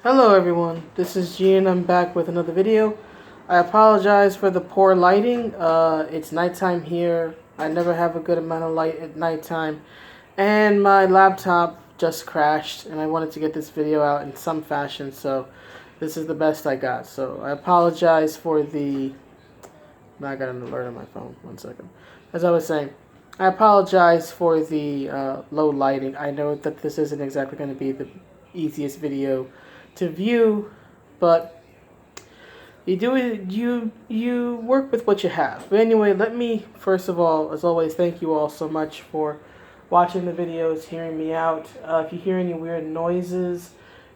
Hello everyone, this is G and I'm back with another video. I apologize for the poor lighting. It's nighttime here. I never have a good amount of light at nighttime. And my laptop just crashed and I wanted to get this video out in some fashion, so this is the best I got. So I apologize for the... I got an alert on my phone, 1 second. As I was saying, I apologize for the low lighting. I know that this isn't exactly going to be the easiest video to view, but you work with what you have. But anyway, let me first of all, as always, thank you all so much for watching the videos, hearing me out. If you hear any weird noises,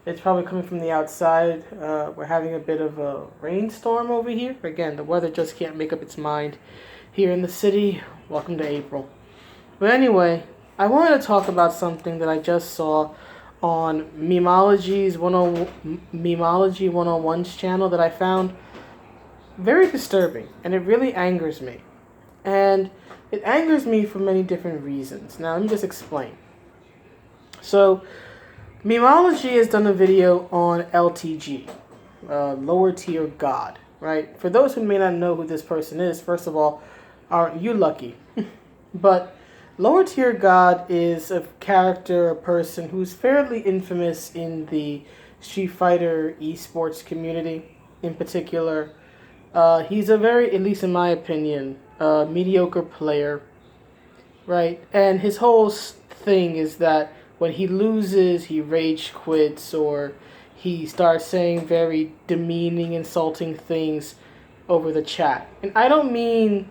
it's probably coming from the outside. We're having a bit of a rainstorm over here. Again, the weather just can't make up its mind here in the city. Welcome to April. But anyway, I wanted to talk about something that I just saw on Memology 101's channel that I found very disturbing, and it really angers me. And it angers me for many different reasons. Now, let me just explain. So, Memology has done a video on LTG, lower tier god, right? For those who may not know who this person is, first of all, aren't you lucky? But lower tier god is a character, a person who's fairly infamous in the Street Fighter esports community in particular. He's a very, at least in my opinion, mediocre player, right? And his whole thing is that when he loses, he rage quits or he starts saying very demeaning, insulting things over the chat. And I don't mean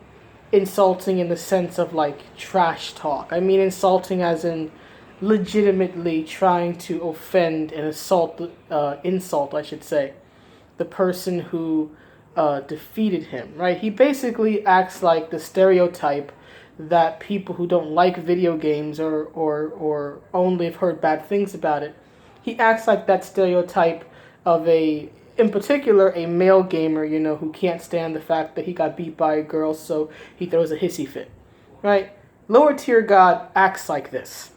insulting in the sense of like trash talk. I mean insulting as in legitimately trying to offend and insult, I should say, the person who defeated him, right? He basically acts like the stereotype that people who don't like video games or only have heard bad things about it, he acts like that stereotype of in particular, a male gamer, who can't stand the fact that he got beat by a girl, so he throws a hissy fit, right? Lower tier god acts like this.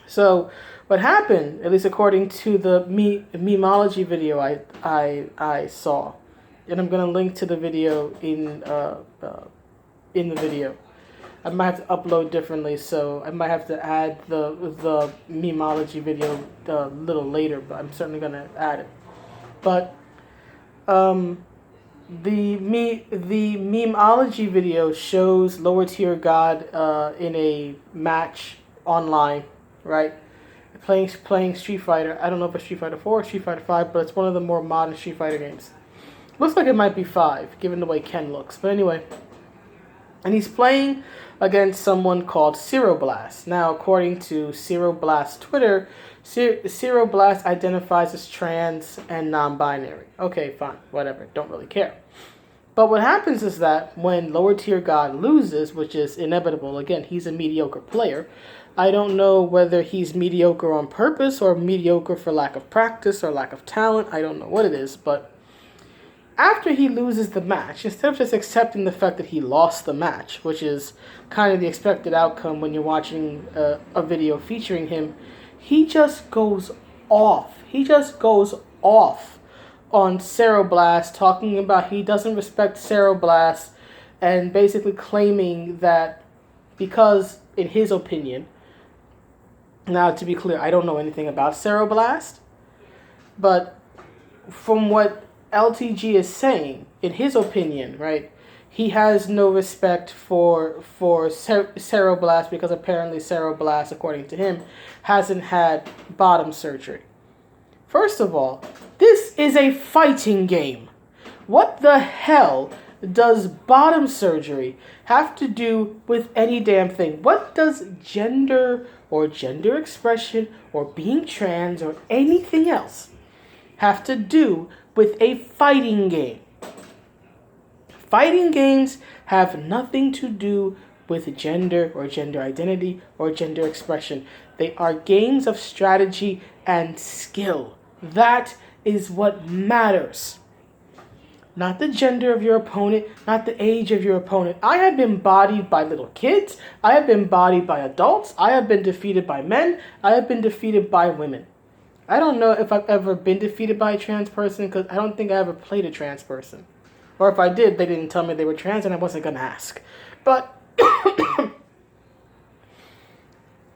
So, what happened, at least according to the Memology video I saw, and I'm gonna link to the video in the video. I might have to upload differently, so I might have to add the Memology video a little later, but I'm certainly gonna add it. But the Memology video shows lower tier god in a match online, right? Playing Street Fighter. I don't know if it's Street Fighter 4 or Street Fighter 5, but it's one of the more modern Street Fighter games. Looks like it might be 5, given the way Ken looks. But anyway, and he's playing against someone called CeroBlast. Now, according to CeroBlast Twitter, CeroBlast identifies as trans and non-binary. Okay, fine, whatever, don't really care. But what happens is that when lower tier god loses, which is inevitable, again, he's a mediocre player. I don't know whether he's mediocre on purpose or mediocre for lack of practice or lack of talent. I don't know what it is, but after he loses the match, instead of just accepting the fact that he lost the match, which is kind of the expected outcome when you're watching a video featuring him, he just goes off. He just goes off on CeroBlast, talking about he doesn't respect CeroBlast, and basically claiming that because, in his opinion, now to be clear, I don't know anything about CeroBlast, but from what LTG is saying, in his opinion, right, he has no respect for CeroBlast because apparently CeroBlast, according to him, hasn't had bottom surgery. First of all, this is a fighting game. What the hell does bottom surgery have to do with any damn thing? What does gender or gender expression or being trans or anything else have to do with a fighting game? Fighting games have nothing to do with gender or gender identity or gender expression. They are games of strategy and skill. That is what matters. Not the gender of your opponent, not the age of your opponent. I have been bodied by little kids. I have been bodied by adults. I have been defeated by men. I have been defeated by women. I don't know if I've ever been defeated by a trans person because I don't think I ever played a trans person. Or if I did, they didn't tell me they were trans and I wasn't going to ask. But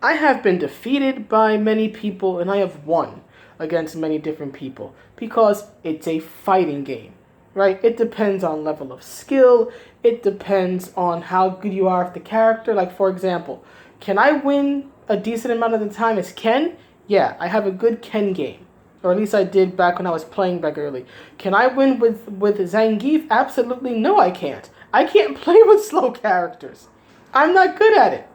I have been defeated by many people and I have won against many different people because it's a fighting game, right? It depends on level of skill. It depends on how good you are with the character. Like, for example, can I win a decent amount of the time as Ken? Yeah, I have a good Ken game. Or at least I did back when I was playing regularly. Can I win with Zangief? Absolutely no, I can't. I can't play with slow characters. I'm not good at it.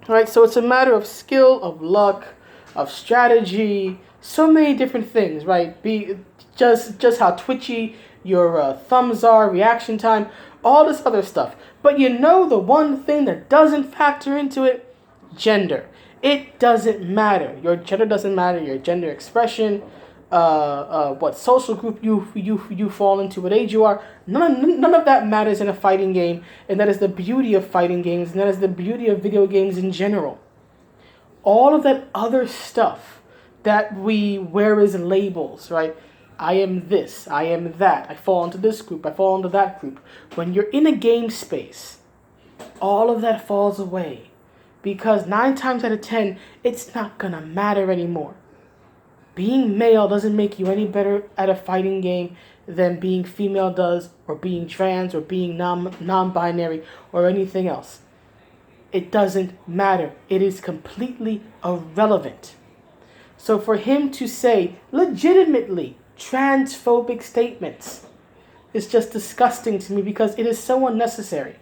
Right, so it's a matter of skill, of luck, of strategy, so many different things, right? Be just how twitchy your thumbs are, reaction time, all this other stuff. But you know the one thing that doesn't factor into it? Gender. It doesn't matter. Your gender doesn't matter. Your gender expression, what social group you fall into, what age you are. None of that matters in a fighting game, and that is the beauty of fighting games, and that is the beauty of video games in general. All of that other stuff that we wear as labels, right? I am this, I am that, I fall into this group, I fall into that group. When you're in a game space, all of that falls away. Because 9 times out of 10, it's not gonna matter anymore. Being male doesn't make you any better at a fighting game than being female does, or being trans, or being non-binary, or anything else. It doesn't matter. It is completely irrelevant. So for him to say legitimately transphobic statements is just disgusting to me because it is so unnecessary.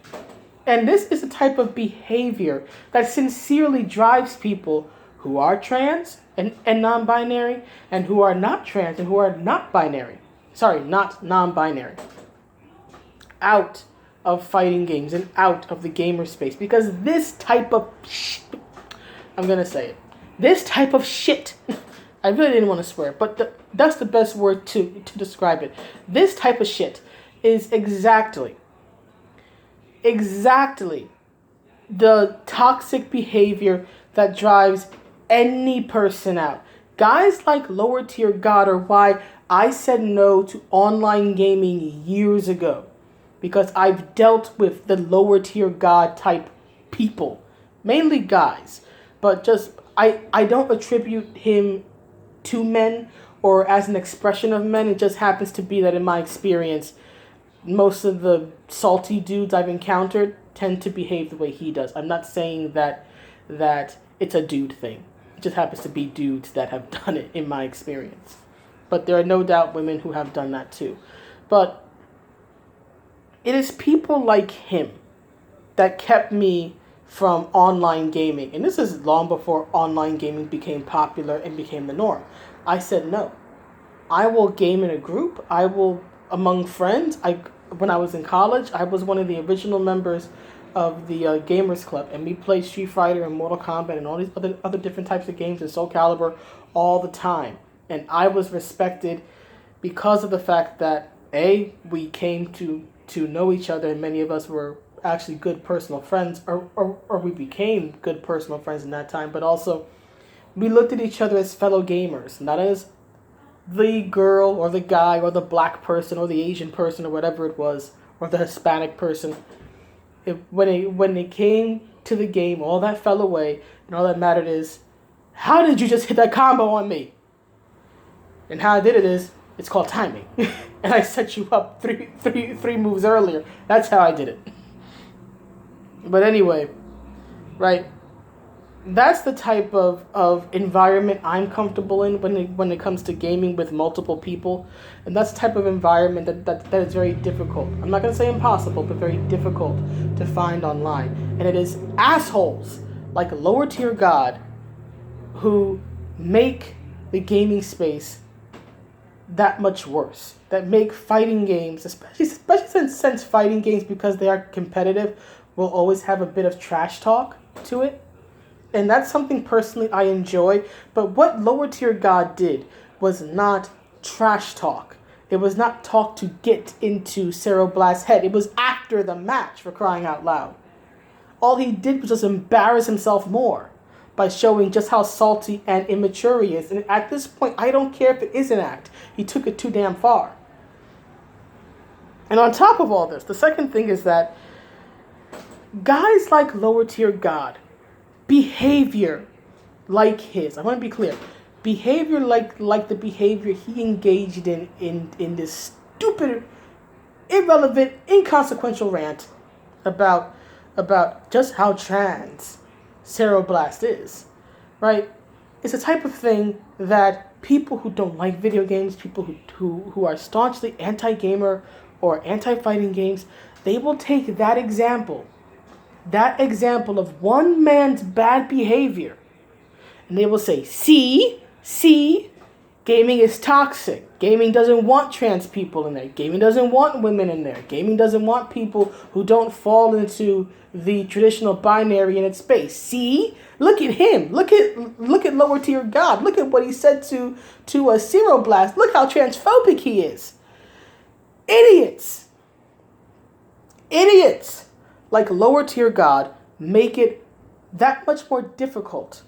And this is the type of behavior that sincerely drives people who are trans and non-binary, and who are not trans and who are not binary. Sorry, not non-binary. Out of fighting games and out of the gamer space. Because this type of I'm going to say it. This type of shit, I really didn't want to swear, but that's the best word to describe it. This type of shit is exactly the toxic behavior that drives any person out. Guys like Lower Tier God are why I said no to online gaming years ago. Because I've dealt with the Lower Tier God type people. Mainly guys. But just, I don't attribute him to men or as an expression of men. It just happens to be that in my experience, most of the salty dudes I've encountered tend to behave the way he does. I'm not saying that it's a dude thing. It just happens to be dudes that have done it in my experience. But there are no doubt women who have done that too. But it is people like him that kept me from online gaming. And this is long before online gaming became popular and became the norm. I said no. I will game in a group. I will among friends. When I was in college, I was one of the original members of the Gamers Club, and we played Street Fighter and Mortal Kombat and all these other different types of games and Soul Calibur all the time. And I was respected because of the fact that we came to know each other, and many of us were actually good personal friends, or we became good personal friends in that time, but also we looked at each other as fellow gamers, not as the girl or the guy or the black person or the Asian person or whatever it was, or the Hispanic person. When it came to the game, all that fell away, and all that mattered is, how did you just hit that combo on me? And how I did it is, it's called timing. And I set you up three moves earlier. That's how I did it. But anyway, right, that's the type of environment I'm comfortable in when it comes to gaming with multiple people. And that's the type of environment that is very difficult. I'm not going to say impossible, but very difficult to find online. And it is assholes like Lower Tier God who make the gaming space that much worse. That make fighting games, especially since fighting games, because they are competitive, will always have a bit of trash talk to it. And that's something personally I enjoy. But what Lower Tier God did was not trash talk. It was not talk to get into CeroBlast's head. It was after the match, for crying out loud. All he did was just embarrass himself more. by showing just how salty and immature he is. And at this point, I don't care if it is an act. He took it too damn far. And on top of all this, the second thing is that guys like lower tier God, behavior like his, I want to be clear, behavior like the behavior he engaged in this stupid, irrelevant, inconsequential rant about just how trans CeroBlast is, right? It's a type of thing that people who don't like video games, people who are staunchly anti-gamer or anti-fighting games, they will take that example of one man's bad behavior, and they will say, see, gaming is toxic. Gaming doesn't want trans people in there. Gaming doesn't want women in there. Gaming doesn't want people who don't fall into the traditional binary in its space. See? Look at him. Look at lower tier God. Look at what he said to a CeroBlast. Look how transphobic he is. Idiots like lower tier God make it that much more difficult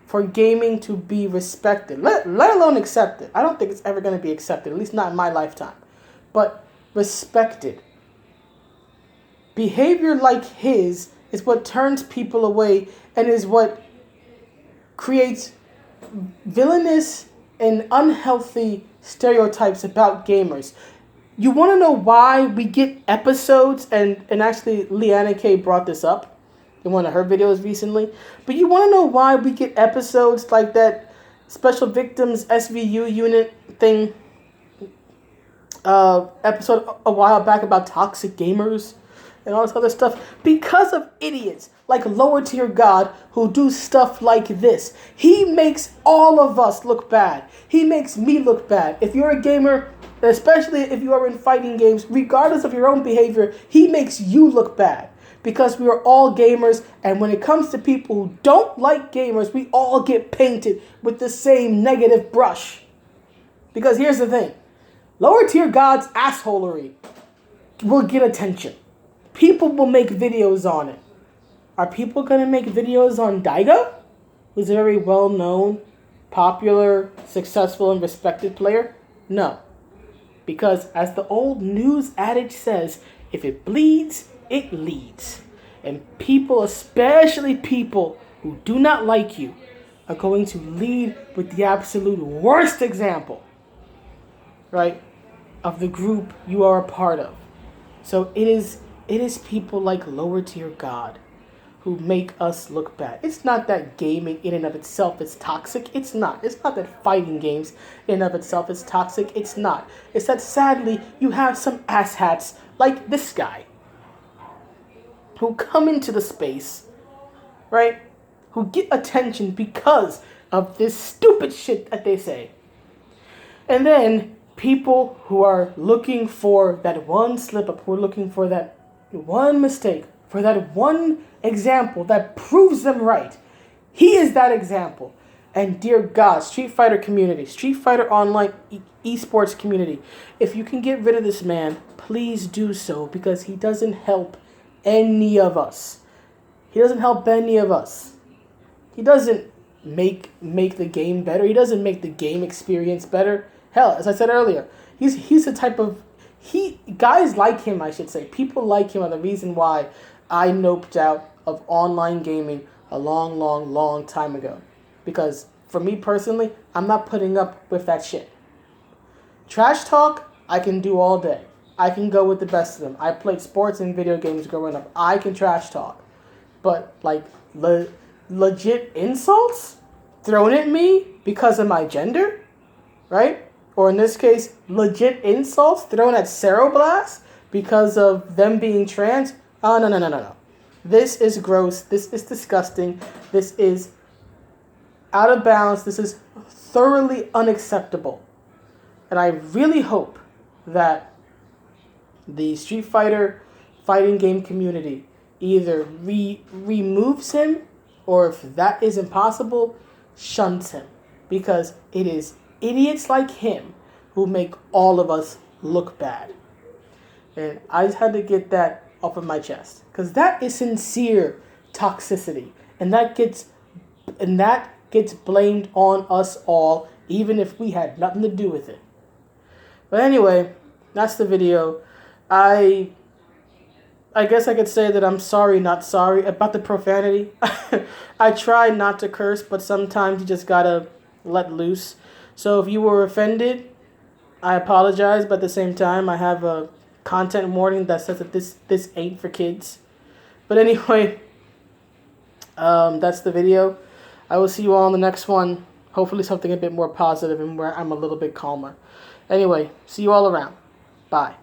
for gaming to be respected, let alone accepted. I don't think it's ever going to be accepted, at least not in my lifetime, but respected. Behavior like his is what turns people away and is what creates villainous and unhealthy stereotypes about gamers. You want to know why we get episodes, and actually Leanna K brought this up in one of her videos recently, but you want to know why we get episodes like that Special Victims SVU unit thing episode a while back about toxic gamers and all this other stuff? Because of idiots like lower tier God who do stuff like this. He makes all of us look bad. He makes me look bad. If you're a gamer, especially if you are in fighting games, regardless of your own behavior, he makes you look bad. Because we are all gamers, and when it comes to people who don't like gamers, we all get painted with the same negative brush. Because here's the thing. Lower tier God's assholery will get attention. People will make videos on it. Are people going to make videos on Daigo, who's a very well-known, popular, successful, and respected player? No. Because as the old news adage says, if it bleeds, it leads. And people, especially people who do not like you, are going to lead with the absolute worst example, right, of the group you are a part of. So it is people like lower tier God who make us look bad. It's not that gaming in and of itself is toxic. It's not. It's not that fighting games in and of itself is toxic. It's not. It's that sadly you have some asshats like this guy who come into the space, right, who get attention because of this stupid shit that they say. And then people who are looking for that one slip-up, who are looking for that one mistake, for that one example that proves them right. He is that example. And dear God, Street Fighter community, Street Fighter Online esports community, if you can get rid of this man, please do so, because he doesn't help any of us. He doesn't help any of us. He doesn't make the game better. He doesn't make the game experience better. Hell, as I said earlier, he's the type of guys like him, I should say. People like him are the reason why I noped out of online gaming a long time ago. Because for me personally, I'm not putting up with that shit. Trash talk, I can do all day. I can go with the best of them. I played sports and video games growing up. I can trash talk. But, like, legit insults thrown at me because of my gender, right? Or in this case, legit insults thrown at CeroBlast because of them being trans. Oh, no. This is gross. This is disgusting. This is out of bounds. This is thoroughly unacceptable. And I really hope that the Street Fighter fighting game community either removes him, or if that is impossible, shuns him. Because it is idiots like him who make all of us look bad. And I just had to get that off of my chest. Because that is sincere toxicity. And that gets And that gets blamed on us all, even if we had nothing to do with it. But anyway, that's the video. I guess I could say that I'm sorry, not sorry about the profanity. I try not to curse, but sometimes you just gotta let loose. So if you were offended, I apologize, but at the same time, I have a content warning that says that this ain't for kids. But anyway, that's the video. I will see you all in the next one. Hopefully something a bit more positive and where I'm a little bit calmer. Anyway, see you all around. Bye.